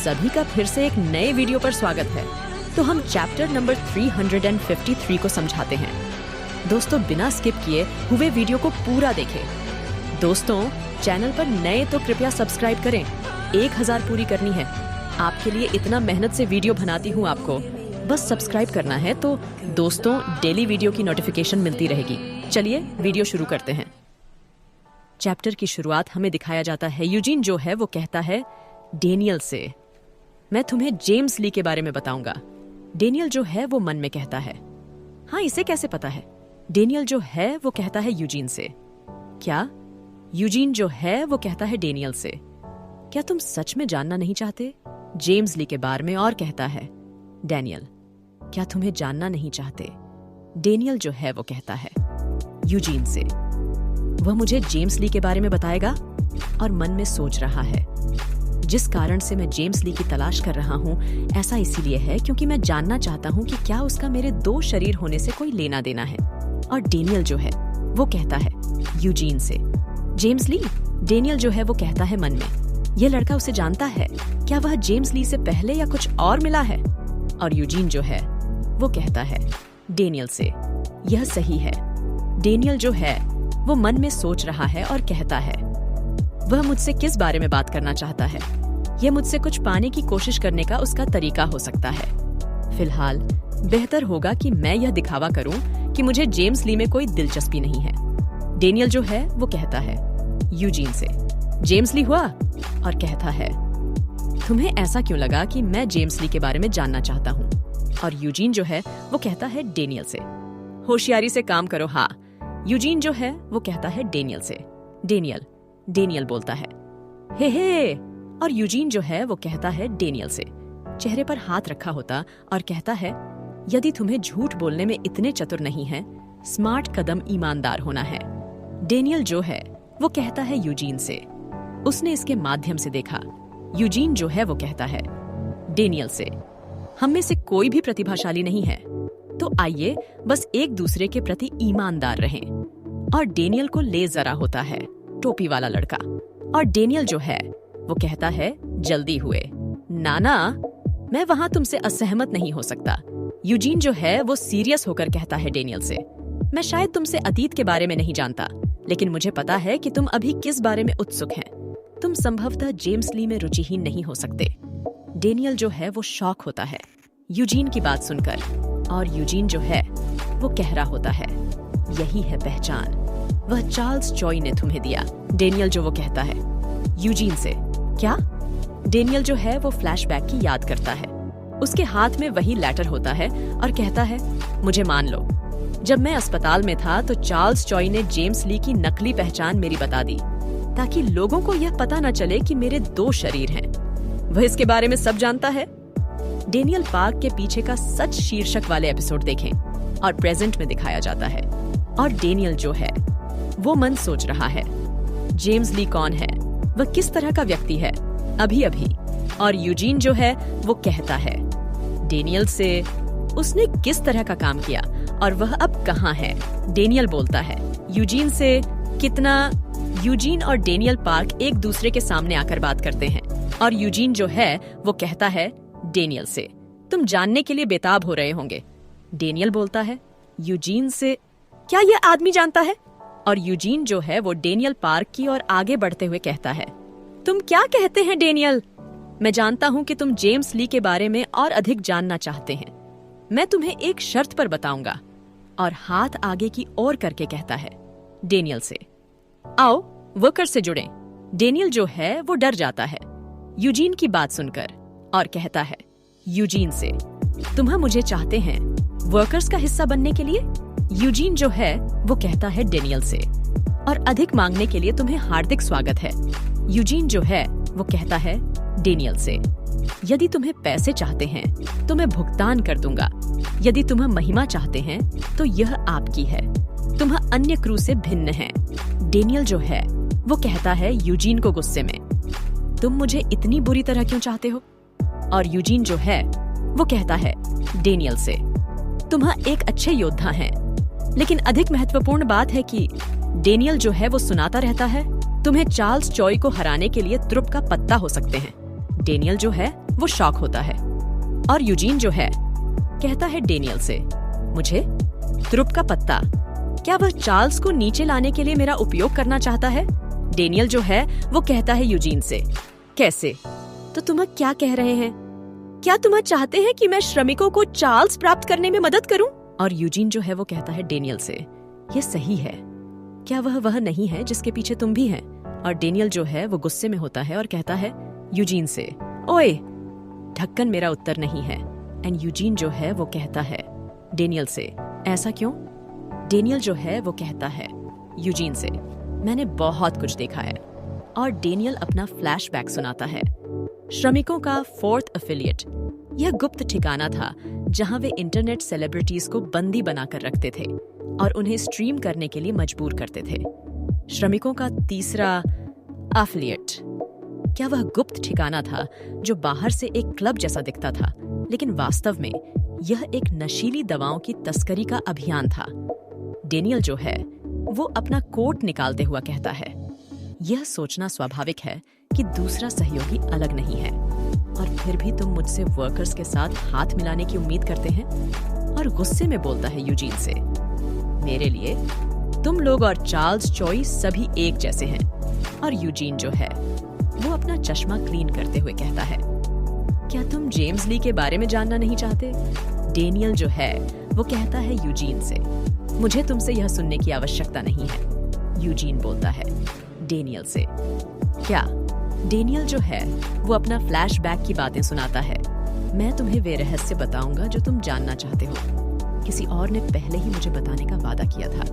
सभी का फिर से एक नए वीडियो पर स्वागत है। तो हम चैप्टर नंबर 353 को समझाते हैं। दोस्तों, बिना स्किप किए हुए वीडियो को पूरा देखें। दोस्तों, चैनल पर नए तो कृपया सब्सक्राइब करें। 1000 पूरी करनी है। आपके लिए इतना मेहनत से वीडियो बनाती हूँ, आपको बस सब्सक्राइब करना है। तो दोस्तों, डेली वीडियो की नोटिफिकेशन मिलती रहेगी। चलिए वीडियो शुरू करते हैं। चैप्टर की शुरुआत हमें दिखाया जाता है। यूजीन जो है वो कहता है डेनियल से, मैं तुम्हें जेम्स ली के बारे में बताऊंगा। डेनियल जो है वो मन में कहता है, हाँ इसे कैसे पता है? डेनियल जो है वो कहता है यूजीन से, क्या? यूजीन जो है वो कहता है डेनियल से, क्या तुम सच में जानना नहीं चाहते जेम्स ली के बारे में? और कहता है डेनियल, क्या तुम्हें जानना नहीं चाहते? डेनियल जो है वो कहता है यूजीन से, वह मुझे जेम्स ली के बारे में बताएगा। और मन में सोच रहा है, जिस कारण से मैं जेम्स ली की तलाश कर रहा हूँ, ऐसा इसीलिए है क्योंकि मैं जानना चाहता हूँ कि क्या उसका मेरे 2 शरीर होने से कोई लेना देना है। और डेनियल जो है वो कहता है यूजीन से, जेम्स ली? डेनियल जो है वो कहता है मन में, यह लड़का उसे जानता है, क्या वह जेम्स ली से पहले या कुछ और मिला है? और यूजीन जो है वो कहता है डेनियल से, यह सही है। डेनियल जो है वो मन में सोच रहा है और कहता है, वह मुझसे किस बारे में बात करना चाहता है? यह मुझसे कुछ पाने की कोशिश करने का उसका तरीका हो सकता है। फिलहाल बेहतर होगा कि मैं यह दिखावा करूं कि मुझे जेम्स ली में कोई दिलचस्पी नहीं है। डेनियल जो है वो कहता है यूजीन से, जेम्स ली हुआ? और कहता है, तुम्हें ऐसा क्यों लगा कि मैं जेम्स ली के बारे में जानना चाहता हूँ? और यूजीन जो है वो कहता है डेनियल से, होशियारी से काम करो। हाँ, यूजीन जो है वो कहता है डेनियल से, डेनियल बोलता है हे। और यूजीन जो है वो कहता है डेनियल से, चेहरे पर हाथ रखा होता और कहता है, यदि तुम्हें झूठ बोलने में इतने चतुर नहीं है, स्मार्ट कदम ईमानदार होना है। डेनियल जो है वो कहता है यूजीन से, उसने इसके माध्यम से देखा। यूजीन जो है वो कहता है डेनियल से, हम में से कोई भी प्रतिभाशाली नहीं है, तो आइए बस एक दूसरे के प्रति ईमानदार रहें। और डेनियल को ले जरा होता है टोपी वाला लड़का। और डेनियल जो है वो कहता है जल्दी हुए नाना, मैं वहां तुमसे असहमत नहीं हो सकता। यूजीन जो है वो सीरियस होकर कहता है डेनियल से, मैं शायद तुमसे अतीत के बारे में नहीं जानता, लेकिन मुझे पता है कि तुम अभी किस बारे में उत्सुक हैं। तुम संभवतः जेम्स ली में रुचिहीन नहीं हो सकते। डेनियल जो है वो शॉक होता है यूजीन की बात सुनकर। और यूजीन जो है वो कह रहा होता है, यही है पहचान, वह चार्ल्स चॉय ने तुम्हें दिया। डेनियल जो वो कहता है यूजीन से, क्या? डेनियल जो है वो फ्लैशबैक की याद करता है। उसके हाथ में वही लेटर होता है और कहता है, मुझे मान लो, जब मैं अस्पताल में था तो चार्ल्स चॉय ने जेम्स ली की नकली पहचान मेरी बता दी, ताकि लोगों को यह पता न चले कि मेरे 2 शरीर हैं। वह इसके बारे में सब जानता है। डेनियल पार्क के पीछे का सच शीर्षक वाले एपिसोड देखें और प्रेजेंट में दिखाया जाता है। और डेनियल जो है वो मन सोच रहा है, जेम्स ली कौन है, वह किस तरह का व्यक्ति है अभी। और यूजीन जो है वो कहता है डेनियल से, उसने किस तरह का काम किया और वह अब कहाँ है? डेनियल बोलता है यूजीन से, कितना? यूजीन और डेनियल पार्क एक दूसरे के सामने आकर बात करते हैं। और यूजीन जो है वो कहता है डेनियल से, तुम जानने के लिए बेताब हो रहे होंगे। डेनियल बोलता है यूजीन से, क्या यह आदमी जानता है? और यूजीन जो है वो डेनियल पार्क की ओर आगे बढ़ते हुए कहता है, तुम क्या कहते हैं डेनियल? मैं जानता हूं कि तुम जेम्स ली के बारे में और अधिक जानना चाहते हैं। मैं तुम्हें एक शर्त पर बताऊंगा। और हाथ आगे की ओर करके कहता है डेनियल से, आओ वर्कर से जुड़ें। डेनियल जो है वो डर जाता है यूजीन की बात सुनकर और कहता है यूजीन से, तुम्हें मुझे चाहते हैं वर्कर्स का हिस्सा बनने के लिए? यूजीन जो है वो कहता है डेनियल से, और अधिक मांगने के लिए तुम्हें हार्दिक स्वागत है। यूजीन जो है वो कहता है डेनियल से, यदि तुम्हें पैसे चाहते हैं तो मैं भुगतान कर दूंगा। यदि तुम्हें महिमा चाहते हैं तो यह आपकी है। तुम अन्य क्रू से भिन्न हैं। डेनियल जो है वो कहता है यूजीन को गुस्से में, तुम मुझे इतनी बुरी तरह क्यों चाहते हो? और यूजीन जो है वो कहता है डेनियल से, तुम एक अच्छे योद्धा हैं, लेकिन अधिक महत्वपूर्ण बात है कि डेनियल जो है वो सुनाता रहता है, तुम्हें चार्ल्स चॉय को हराने के लिए त्रुप का पत्ता हो सकते हैं। डेनियल जो है वो शॉक होता है। और यूजीन जो है कहता है डेनियल से, मुझे तुरुप का पत्ता, क्या वह चार्ल्स को नीचे लाने के लिए मेरा उपयोग करना चाहता है? डेनियल जो है वो कहता है यूजीन से, कैसे? तो तुम क्या कह रहे हैं? क्या तुम चाहते हैं कि मैं श्रमिकों को चार्ल्स प्राप्त करने में मदद करूं? और यूजीन जो है वो कहता है डेनियल से, ये सही है, क्या वह नहीं है जिसके पीछे तुम भी हैं? और डेनियल जो है वो गुस्से में होता है और कहता है यूजीन से, ओए, ढक्कन मेरा उत्तर नहीं है। एंड यूजीन जो है वो कहता है डेनियल से, ऐसा क्यों? डेनियल जो है वो कहता है यूजीन से, मैंने बहुत कुछ देखा है। और डेनियल अपना फ्लैशबैक सुनाता है। श्रमिकों का 4th एफिलिएट, यह गुप्त ठिकाना था जहां वे इंटरनेट सेलिब्रिटीज को बंदी बनाकर रखते थे और उन्हें स्ट्रीम करने के लिए मजबूर करते थे। श्रमिकों का 3रा एफिलिएट, क्या वह गुप्त ठिकाना था जो बाहर से एक क्लब जैसा दिखता था, लेकिन वास्तव में यह एक नशीली दवाओं की तस्करी का अभियान था। डेनियल जो है वो अपना कोट निकालते हुआ कहता है, यह सोचना स्वाभाविक है कि दूसरा सहयोगी अलग नहीं है, और फिर भी तुम मुझसे वर्कर्स के साथ हाथ मिलाने की उम्मीद करते हैं। और गुस्से में बोलता है यूजीन से, मेरे लिए तुम लोग और चार्ल्स चॉइस सभी एक जैसे हैं। और यूजीन जो है वो अपना चश्मा क्लीन करते हुए कहता है, क्या तुम जेम्स ली के बारे में जानना नहीं चाहते? डेनियल जो है वो कहता है यूजीन से, मुझे तुमसे यह सुनने की आवश्यकता नहीं है। यूजीन बोलता है डेनियल से, क्या? डेनियल जो है वो अपना फ्लैशबैक की बातें सुनाता है, मैं तुम्हें वे रहस्य बताऊंगा जो तुम जानना चाहते हो, किसी और ने पहले ही मुझे बताने का वादा किया था।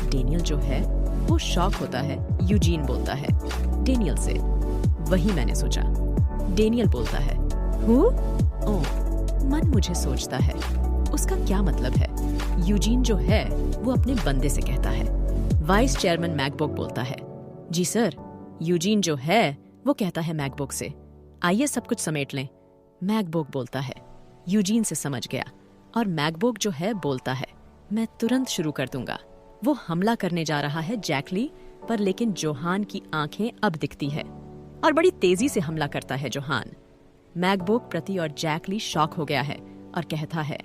डेनियल जो है वो शॉक होता है। यूजीन बोलता है डेनियल से, वही मैंने सोचा। डेनियल बोलता है, मन मुझे सोचता है, उसका क्या मतलब है? यूजीन जो है वो अपने बंदे से कहता है। वाइस चेयरमैन मैकबुक बोलता है, जी सर। यूजीन जो है वो कहता है मैकबुक से, आइए सब कुछ समेट लें। मैकबुक बोलता है, यूजीन से समझ गया। और मैकबुक जो है बोलता है, मैं तुरंत शुरू कर दूंगा। वो हमला करने जा रहा है जैकली पर, लेकिन जोहान की आंखें अब दिखती है और बड़ी तेजी से हमला करता है जोहान। मैकबुक प्रति और जैकली शॉक हो गया है और कहता है,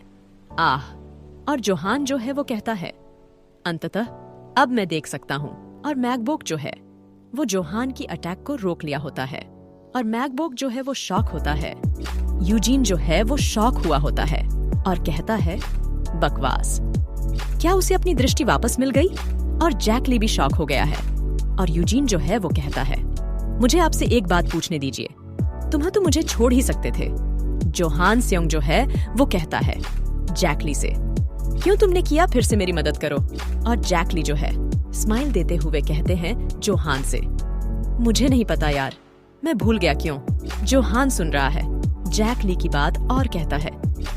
आह। और जोहान जो है वो कहता है, अंततः अब मैं देख सकता हूँ। और मैकबुक जो है वो जोहान की अटैक को रोक लिया होता है और मैकबुक जो है वो शॉक होता है। यूजीन जो है वो शॉक हुआ होता है और कहता है, बकवास, क्या उसे अपनी दृष्टि वापस मिल गई? और जैकली भी शॉक हो गया है। और यूजीन जो है वो कहता है, मुझे आपसे एक बात पूछने दीजिए, तुम तो मुझे छोड़ ही सकते थे। जोहान स्योंग जो है वो कहता है जैकली से, क्यों तुमने किया? फिर से मेरी मदद करो। और जैकली जो है स्माइल देते हुए कहते हैं जोहान से, मुझे नहीं पता यार, मैं भूल गया क्यों। जोहान सुन रहा है जैकली की बात और कहता है,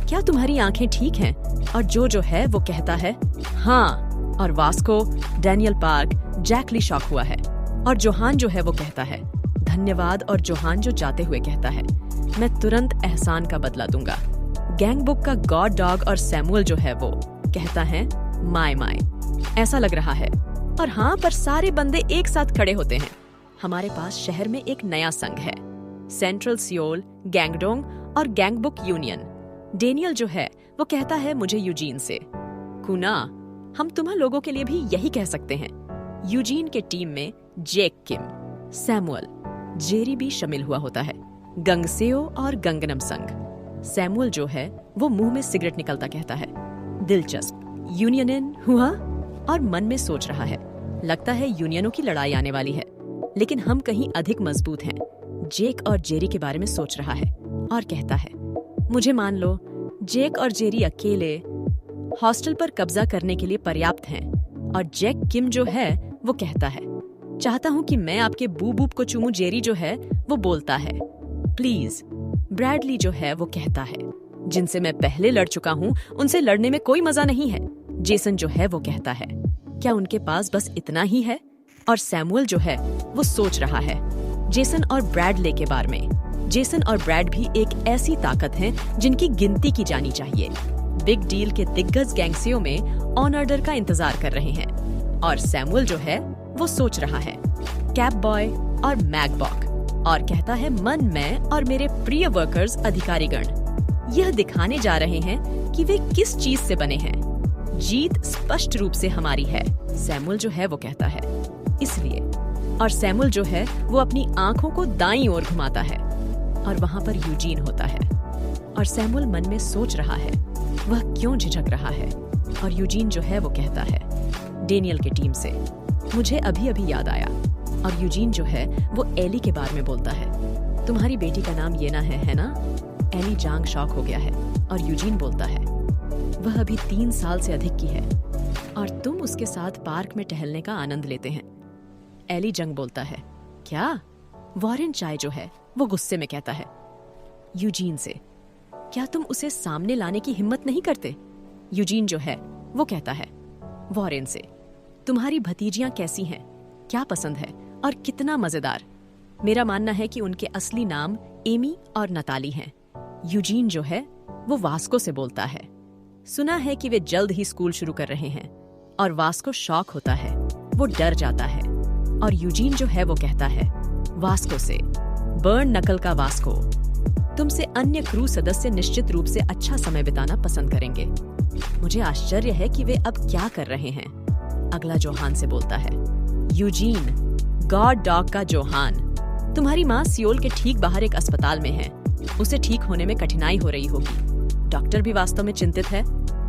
क्या तुम्हारी आंखें ठीक हैं? और जो है वो कहता है, हाँ। और वास्को, डेनियल पार्क, जैकली शॉक हुआ है। और जोहान जो है वो कहता है, धन्यवाद। और जोहान जो जाते हुए कहता है, मैं तुरंत एहसान का बदला दूंगा। गैंगबुक का गॉड डॉग और सैमुअल जो है वो कहता है, माय माय, ऐसा लग रहा है। और हाँ, पर सारे बंदे एक साथ खड़े होते हैं। हमारे पास शहर में एक नया संघ है, सेंट्रल सियोल, गैंगडोंग और गैंगबुक यूनियन। डेनियल जो है वो कहता है मुझे यूजीन से, कुना, हम तुम्हां लोगों के लिए भी यही कह सकते हैं। यूजीन के टीम में जेक किम, सैमुअल, जेरी भी शामिल हुआ होता है, गंगसेओ और गंगनम संघ। सैमुअल जो है वो मुंह में सिगरेट निकलता कहता है, दिलचस्प, यूनियन हुआ? और मन में सोच रहा है, लगता है यूनियनों की लड़ाई आने वाली है, लेकिन हम कहीं अधिक मजबूत हैं। जेक और जेरी के बारे में सोच रहा है और कहता है, मुझे मान लो जेक और जेरी अकेले हॉस्टल पर कब्जा करने के लिए पर्याप्त हैं। और जेक किम जो है वो कहता है, चाहता हूँ कि मैं आपके बूब को चूमूं। जेरी जो है वो बोलता है, प्लीज। ब्रैडली जो है वो कहता है, जिनसे मैं पहले लड़ चुका हूँ उनसे लड़ने में कोई मजा नहीं है। जेसन जो है वो कहता है, क्या उनके पास बस इतना ही है? और सैमुअल जो है वो सोच रहा है जेसन और ब्रैडले के बारे में। जेसन और ब्रैड भी एक ऐसी ताकत है जिनकी गिनती की जानी चाहिए। बिग डील के दिग्गज गैंगसियों में ऑन ऑर्डर का इंतजार कर रहे हैं। और सैमुअल जो है वो सोच रहा है कैप बॉय और मैकबॉक और कहता है मन मैं और मेरे प्रिय वर्कर्स अधिकारीगण यह दिखाने जा रहे हैं कि वे किस चीज से बने हैं। जीत स्पष्ट रूप से हमारी है, सैमुअल जो है वो कहता है। इसलिए और सैमुअल जो है वो अपनी आंखों को दाईं ओर घुमाता है और वहां पर यूजीन होता है और सैमुअल मन में सोच रहा है वह क्यों झिझक रहा है। और यूजीन जो है वो कहता है डेनियल के टीम से मुझे अभी अभी याद आया। और यूजीन जो है वो एली के बारे में बोलता है तुम्हारी बेटी का नाम येना है ना। एली जांग शॉक हो गया है और यूजीन बोलता है वह अभी 3 साल से अधिक की है और तुम उसके साथ पार्क में टहलने का आनंद लेते हैं। एली जंग बोलता है क्या। वॉरेन चाय जो है वो गुस्से में कहता है यूजीन से क्या तुम उसे सामने लाने की हिम्मत नहीं करते। यूजीन जो है वो कहता है वॉरेन से तुम्हारी भतीजियां कैसी हैं, क्या पसंद है और कितना मजेदार। मेरा मानना है कि उनके असली नाम एमी और नताली हैं। यूजीन जो है वो वास्को से बोलता है सुना है कि वे जल्द ही स्कूल शुरू कर रहे हैं। और वास्को शॉक होता है, वो डर जाता है। और यूजीन जो है वो कहता है वास्को से बर्न नकल का वास्को तुमसे अन्य क्रू सदस्य निश्चित रूप से अच्छा समय बिताना पसंद करेंगे। मुझे आश्चर्य है कि वे अब क्या कर रहे हैं। अगला जोहान से बोलता है यूजीन गॉड डॉग का जोहान तुम्हारी माँ सियोल के ठीक बाहर एक अस्पताल में है। उसे ठीक होने में कठिनाई हो रही होगी। डॉक्टर भी वास्तव में चिंतित है।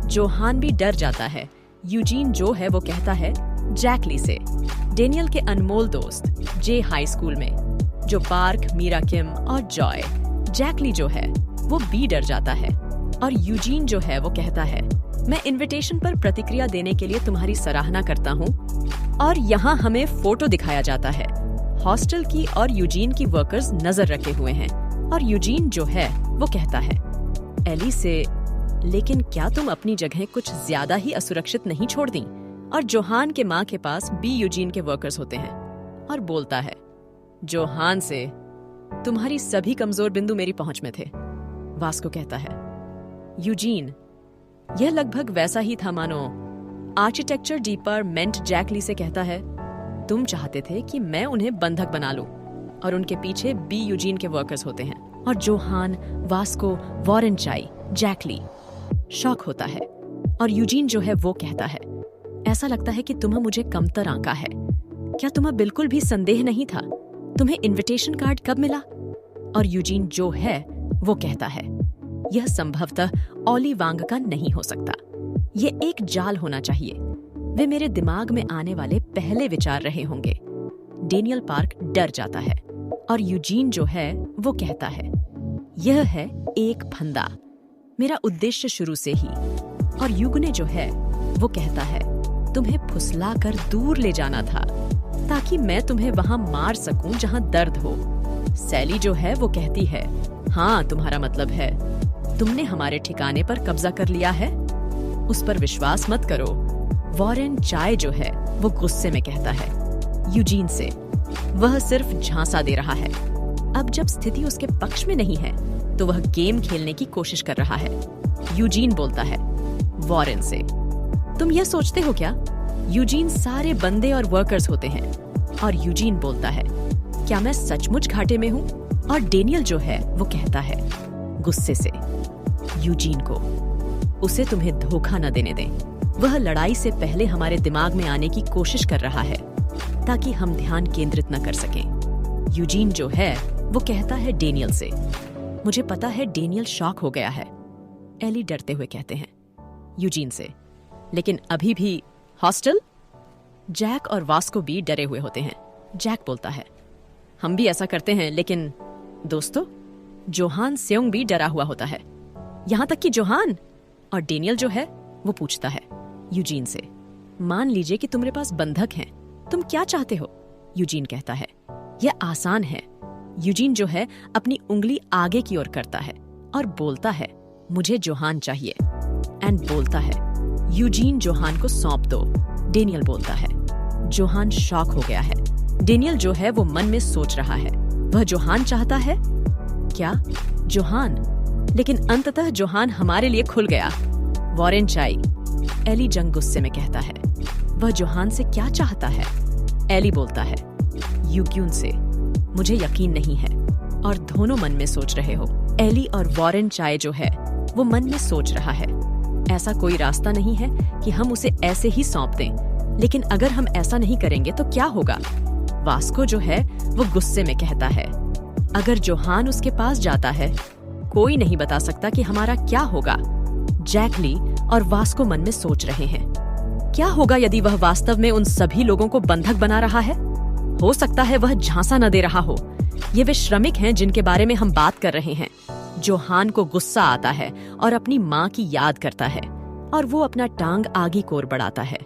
जोहान भी डर जाता है। यूजीन जो है वो कहता है जैकली से डेनियल के अनमोल दोस्त जे हाई स्कूल में जो पार्क मीरा किम और जॉय। जैकली जो है वो भी डर जाता है। और यूजीन जो है वो कहता है मैं इनविटेशन पर प्रतिक्रिया देने के लिए तुम्हारी सराहना करता हूँ। और यहाँ हमें फोटो दिखाया जाता है हॉस्टल की और यूजीन की वर्कर्स नजर रखे हुए हैं। और यूजीन जो है वो कहता है एली से लेकिन क्या तुम अपनी जगह कुछ ज्यादा ही असुरक्षित नहीं छोड़ दी। और जोहान के माँ के पास भी यूजीन के वर्कर्स होते हैं और बोलता है जोहान से तुम्हारी सभी कमजोर बिंदु मेरी पहुंच में थे। वास्को कहता है यूजीन यह लगभग वैसा ही था मानो आर्किटेक्चर डिपार्टमेंट जैकली से कहता है तुम चाहते थे कि मैं उन्हें बंधक बना लूं और उनके पीछे बी यूजीन के वर्कर्स होते हैं। और जोहान वास्को वॉरेन चाई जैकली शॉक होता है। और यूजीन जो है वो कहता है ऐसा लगता है कि तुम्हें मुझे कमतर आंका है। क्या तुम्हें बिल्कुल भी संदेह नहीं था। तुम्हें इनविटेशन कार्ड कब मिला। और यूजीन जो है वो कहता है यह संभवतः ओली वांग का नहीं हो सकता। ये एक जाल होना चाहिए। वे मेरे दिमाग में आने वाले पहले विचार रहे होंगे। डेनियल पार्क डर जाता है। और यूजीन जो है वो कहता है यह है एक फंदा मेरा उद्देश्य शुरू से ही। और युगने जो है वो कहता है तुम्हें फुसलाकर दूर ले जाना था ताकि मैं तुम्हें वहां मार सकूं जहां दर्द हो। सैली जो है वो कहती है हाँ तुम्हारा मतलब है तुमने हमारे ठिकाने पर कब्जा कर लिया है। उस पर विश्वास मत करो। वॉरेन चाय जो है वो गुस्से में कहता है यूजीन से वह सिर्फ झांसा दे रहा है। अब जब स्थिति उसके पक्ष में नहीं है तो वह गेम खेलने की कोशिश कर रहा है। यूजीन बोलता है वॉरेन से तुम यह सोचते हो क्या। यूजीन सारे बंदे और वर्कर्स होते हैं। और यूजीन बोलता है क्या मैं सचमुच घाटे में हूँ। और डेनियल जो है वो कहता है गुस्से से यूजीन को उसे तुम्हें धोखा न देने दें। वह लड़ाई से पहले हमारे दिमाग में आने की कोशिश कर रहा है ताकि हम ध्यान केंद्रित न कर सकें। यूजीन जो है वो कहता है डेनियल से मुझे पता है डेनियल शॉक हो गया है। एली डरते हुए कहते हैं यूजीन से लेकिन अभी भी हॉस्टल। जैक और वास्को भी डरे हुए होते हैं। जैक बोलता है हम भी ऐसा करते हैं लेकिन दोस्तों जोहान सेयोंग भी डरा हुआ होता है यहाँ तक कि जोहान। और डेनियल जो है वो पूछता है यूजीन से मान लीजिए कि तुम्हारे पास बंधक हैं तुम क्या चाहते हो। यूजीन कहता है यह आसान है। यूजीन जो है अपनी उंगली आगे की ओर करता है और बोलता है मुझे जोहान चाहिए। एंड बोलता है यूजीन जोहान को सौंप दो। डेनियल बोलता है जोहान शॉक हो गया है। डेनियल जो है वो मन में सोच रहा है वह जोहान चाहता है क्या जोहान। लेकिन अंततः जोहान हमारे लिए खुल गया। वॉरेन चाई एली जंग गुस्से में कहता है वह जोहान से क्या चाहता है। एली बोलता है यूक्यून से मुझे यकीन नहीं है। और दोनों मन में सोच रहे हो। एली और वॉरेन चाय जो है वो मन में सोच रहा है, ऐसा कोई रास्ता नहीं है कि हम उसे ऐसे ही सौंप दें। लेकिन अगर हम ऐसा नहीं करेंगे तो क्या होगा? वास्को जो है वो गुस्से में कहता है, अगर जोहान उसके पास जाता है कोई नहीं बता सकता कि हमारा क्या होगा। जैक ली और वास्को मन में सोच रहे हैं, क्या होगा यदि वह वास्तव में उन सभी लोगों को बंधक बना रहा है? हो सकता है वह झांसा न दे रहा हो। ये वे श्रमिक हैं जिनके बारे में हम बात कर रहे हैं। जोहान को गुस्सा आता है और अपनी माँ की याद करता है और वो अपना टांग आगे की ओर बढ़ाता है,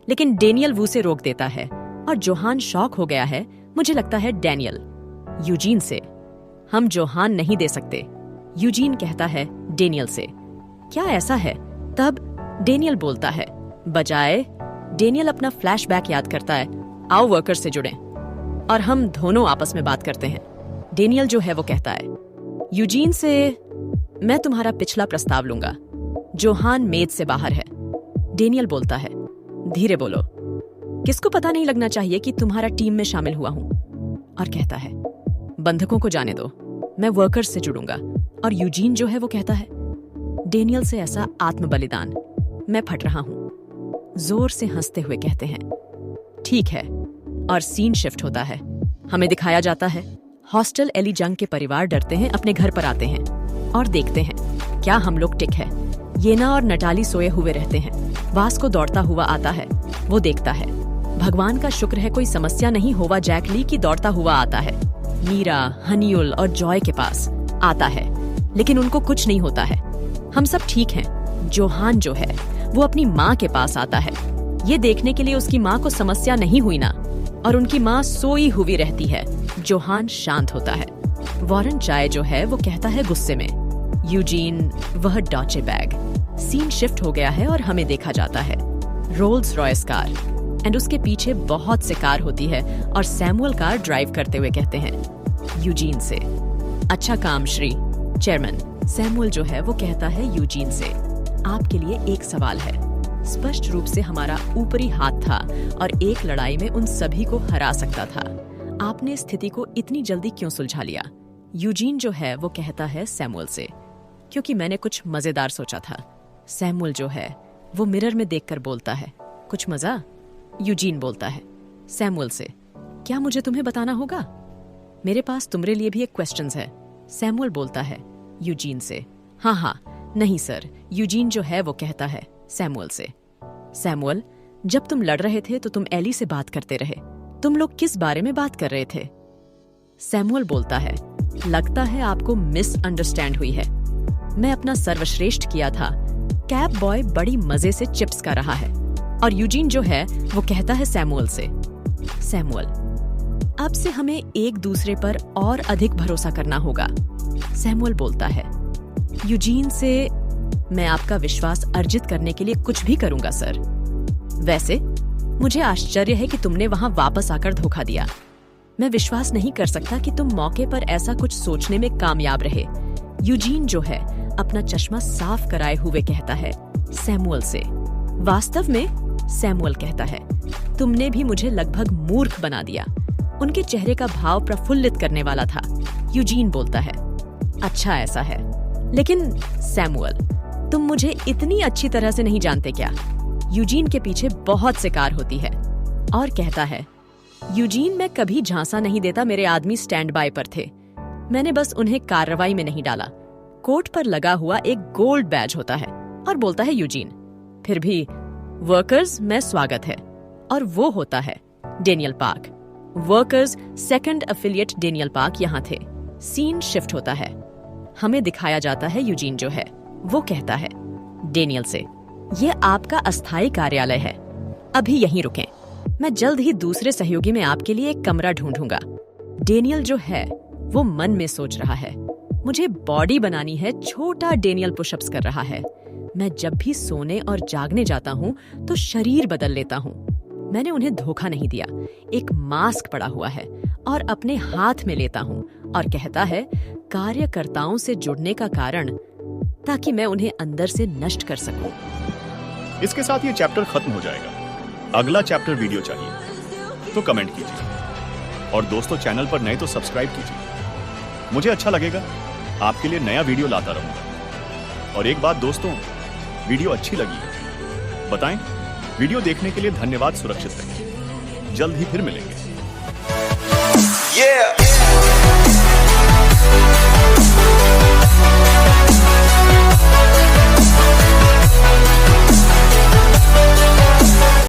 लेकिन डेनियल वो से रोक देता है और जोहान शॉक हो गया है। मुझे लगता है डैनियल यूजीन से, हम जोहान नहीं दे सकते। यूजीन कहता है डेनियल से, क्या ऐसा है? तब डेनियल बोलता है, बजाय। डेनियल अपना फ्लैशबैक याद करता है, आओ वर्कर से जुड़ें और हम दोनों आपस में बात करते हैं। डेनियल जो है वो कहता है, यूजीन से मैं तुम्हारा पिछला प्रस्ताव लूंगा। जोहान मेज से बाहर है। डेनियल बोलता है, धीरे बोलो, किसको पता नहीं लगना चाहिए कि तुम्हारा टीम में शामिल हुआ हूं। और कहता है, बंधकों को जाने दो, मैं वर्कर्स से जुड़ूंगा। और यूजीन जो है वो कहता है, डेनियल से ऐसा आत्म बलिदान, मैं फट रहा हूं। जोर से हंसते हुए कहते हैं, ठीक है। और सीन शिफ्ट होता है। हमें दिखाया जाता है हॉस्टल एली जंग के परिवार डरते हैं, अपने घर पर आते हैं और देखते हैं क्या हम लोग टिक है। येना और नटाली सोए हुए रहते हैं। वास्को दौड़ता हुआ आता है, वो देखता है। भगवान का शुक्र है कोई समस्या नहीं होवा। जैक ली की दौड़ता हुआ आता है। मीरा, हनीउल और जॉय के पास आता है, लेकिन उनको कुछ नहीं होता है। हम सब ठीक हैं। जोहान जो है वो अपनी माँ के पास आता है, ये देखने के लिए उसकी माँ को समस्या नहीं हुई ना, और उनकी माँ सोई हुई रहती है। जोहान शांत होता है। वॉरेन चाय जो है वो कहता है गुस्से में, यूजीन वह डॉचे बैग। सीन शिफ्ट हो गया है और हमें देखा जाता है रोल्स रॉयस कार, एंड उसके पीछे बहुत से कार होती है और सैमुअल कार ड्राइव करते हुए कहते हैं यूजीन से, अच्छा काम श्री चेयरमैन। सैमुअल जो है वो कहता है यूजीन से, आपके लिए एक सवाल है। स्पष्ट रूप से हमारा ऊपरी हाथ था और एक लड़ाई में उन सभी को हरा सकता था। आपने स्थिति को इतनी जल्दी क्यों सुलझा लिया? यूजीन जो है वो कहता है सैमुअल से, क्योंकि मैंने कुछ मजेदार सोचा था। सैमुअल जो है वो मिरर में देखकर बोलता है, कुछ मजा? यूजीन बोलता है सैमुअल से, क्या मुझे तुम्हें बताना होगा? मेरे पास तुम्हारे लिए भी एक क्वेश्चन है। सैमुअल बोलता है यूजीन से, हाँ, नहीं सर। यूजीन जो है वो कहता है सैमुअल से, सैमुअल जब तुम लड़ रहे थे तो तुम एली से बात करते रहे, तुम लोग किस बारे में बात कर रहे थे? सैमुअल बोलता है, लगता है आपको मिसअंडरस्टैंड हुई है। मैं अपना सर्वश्रेष्ठ किया था। कैब बॉय बड़ी मजे से चिप्स खा रहा है। और यूजीन जो है वो कहता है सैमुअल से, सैमुअल अब से हमें एक दूसरे पर और अधिक भरोसा करना होगा। सैमुअल बोलता है यूजीन से, मैं आपका विश्वास अर्जित करने के लिए कुछ भी करूंगा सर। वैसे मुझे आश्चर्य है कि तुमने वहां वापस आकर धोखा दिया। मैं विश्वास नहीं कर सकता कि तुम मौके पर ऐसा कुछ सोचने में कामयाब रहे। यूजीन जो है अपना चश्मा साफ कराए हुए कहता है सैमुअल से, वास्तव में? सैमुअल कहता है, तुमने भी मुझे लगभग मूर्ख बना दिया। उनके चेहरे का भाव प्रफुल्लित करने वाला था। यूजीन बोलता है, अच्छा ऐसा है, लेकिन सैमुअल तुम मुझे इतनी अच्छी तरह से नहीं जानते क्या? यूजीन के पीछे बहुत से कार होती है और कहता है, यूजीन मैं कभी झांसा नहीं देता। मेरे आदमी स्टैंड बाय पर थे, मैंने बस उन्हें कार्रवाई में नहीं डाला। कोट पर लगा हुआ एक गोल्ड बैज होता है। और बोलता है यूजीन, फिर भी वर्कर्स में स्वागत है। और वो होता है Daniel park. Workers second affiliate Daniel park यहाँ थे। सीन शिफ्ट होता है। हमें दिखाया जाता है यूजीन जो है वो कहता है डेनियल से, ये आपका अस्थायी कार्यालय है, अभी यहीं रुकें। मैं जल्द ही दूसरे सहयोगी में आपके लिए एक कमरा ढूंढूंगा। डेनियल जो है वो मन में सोच रहा है, मुझे बॉडी बनानी है। छोटा डेनियल पुशअप्स कर रहा है। मैं जब भी सोने और जागने जाता हूँ तो शरीर बदल लेता हूँ। मैंने उन्हें धोखा नहीं दिया। एक मास्क पड़ा हुआ है और अपने हाथ में लेता हूँ और कहता है कार्यकर्ताओं से जुड़ने का कारण, ताकि मैं उन्हें अंदर से नष्ट कर सकूं। इसके साथ ये चैप्टर खत्म हो जाएगा। अगला चैप्टर वीडियो चाहिए तो कमेंट कीजिए। और दोस्तों चैनल पर नए तो सब्सक्राइब कीजिए। मुझे अच्छा लगेगा, आपके लिए नया वीडियो लाता रहूंगा। और एक बात दोस्तों, वीडियो अच्छी लगी है बताएं। वीडियो देखने के लिए धन्यवाद। सुरक्षित रहें, जल्द ही फिर मिलेंगे। Yeah.